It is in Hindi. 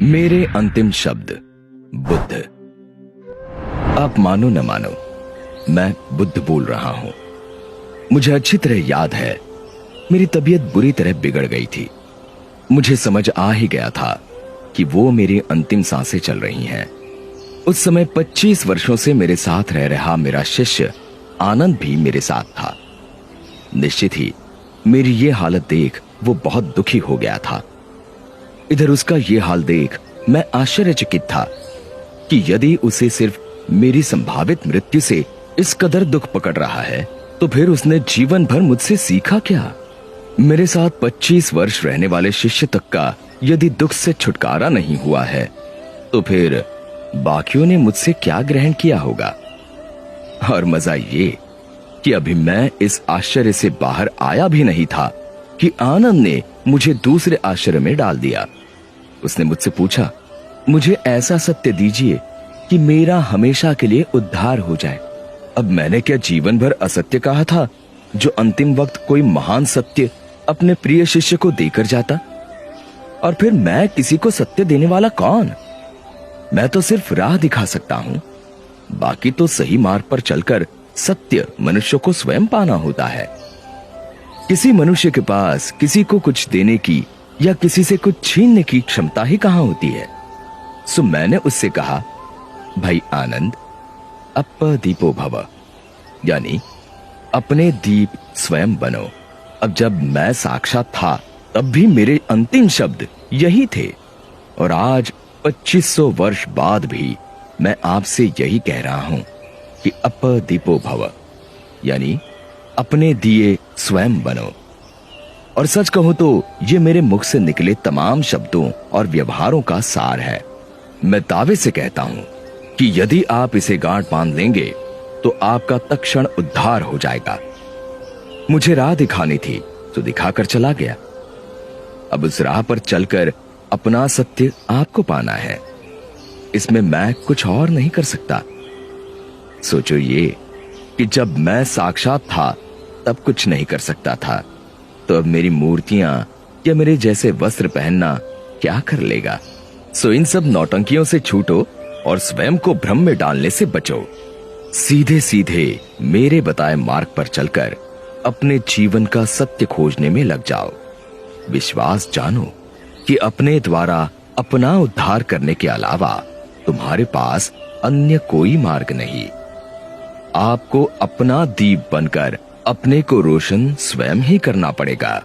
मेरे अंतिम शब्द। बुद्ध। आप मानो न मानो, मैं बुद्ध बोल रहा हूं। मुझे अच्छी तरह याद है, मेरी तबीयत बुरी तरह बिगड़ गई थी। मुझे समझ आ ही गया था कि वो मेरी अंतिम सांसें चल रही हैं। उस समय 25 वर्षों से मेरे साथ रह रहा मेरा शिष्य आनंद भी मेरे साथ था। निश्चित ही मेरी ये हालत देख वो बहुत दुखी हो गया था। इधर उसका ये हाल देख मैं आश्चर्यचकित था कि यदि उसे सिर्फ मेरी संभावित मृत्यु से इस कदर दुख पकड़ रहा है, तो फिर उसने जीवन भर मुझसे सीखा क्या? मेरे साथ 25 वर्ष रहने वाले शिष्य तक का यदि दुख से छुटकारा नहीं हुआ है, तो फिर बाकियों ने मुझसे क्या ग्रहण किया होगा? और मजा ये कि अभी मैं इस आश्चर्य से बाहर आया भी नहीं था कि आनंद ने मुझे दूसरे आश्चर्य में डाल दिया। उसने मुझसे पूछा, मुझे ऐसा सत्य दीजिए कि मेरा हमेशा के लिए उद्धार हो जाए। अब मैंने क्या जीवन भर असत्य कहा था, जो अंतिम वक्त कोई महान सत्य अपने प्रिय शिष्य को देकर जाता? और फिर मैं किसी को सत्य देने वाला कौन? मैं तो सिर्फ राह दिखा सकता हूं। बाकी तो सही मार्ग पर चलकर सत्य मनुष्य को स्वयं पाना होता है। किसी मनुष्य के पास किसी को कुछ देने की या किसी से कुछ छीनने की क्षमता ही कहां होती है। सो मैंने उससे कहा, भाई आनंद, अप्पदीपो भव, यानी अपने दीप स्वयं बनो। अब जब मैं साक्षात था, तब भी मेरे अंतिम शब्द यही थे, और आज 2500 वर्ष बाद भी मैं आपसे यही कह रहा हूं कि अप्पदीपो भव, यानी अपने दिए स्वयं बनो। और सच कहूं तो ये मेरे मुख से निकले तमाम शब्दों और व्यवहारों का सार है। मैं दावे से कहता हूं कि यदि आप इसे गांठ बांध लेंगे तो आपका तत्क्षण उद्धार हो जाएगा। मुझे राह दिखानी थी तो दिखाकर चला गया। अब उस राह पर चलकर अपना सत्य आपको पाना है। इसमें मैं कुछ और नहीं कर सकता। सोचो ये कि जब मैं साक्षात था तब कुछ नहीं कर सकता था, तो अब मेरी मूर्तियां या मेरे जैसे वस्त्र पहनना क्या कर लेगा? सो इन सब नौटंकियों से छूटो और स्वयं को भ्रम में डालने से बचो। सीधे सीधे मेरे बताए मार्ग पर चलकर अपने जीवन का सत्य खोजने में लग जाओ। विश्वास जानो कि अपने द्वारा अपना उद्धार करने के अलावा तुम्हारे पास अन्य कोई मार्ग नहीं। आपको अपना दीप बनकर अपने को रोशन स्वयं ही करना पड़ेगा।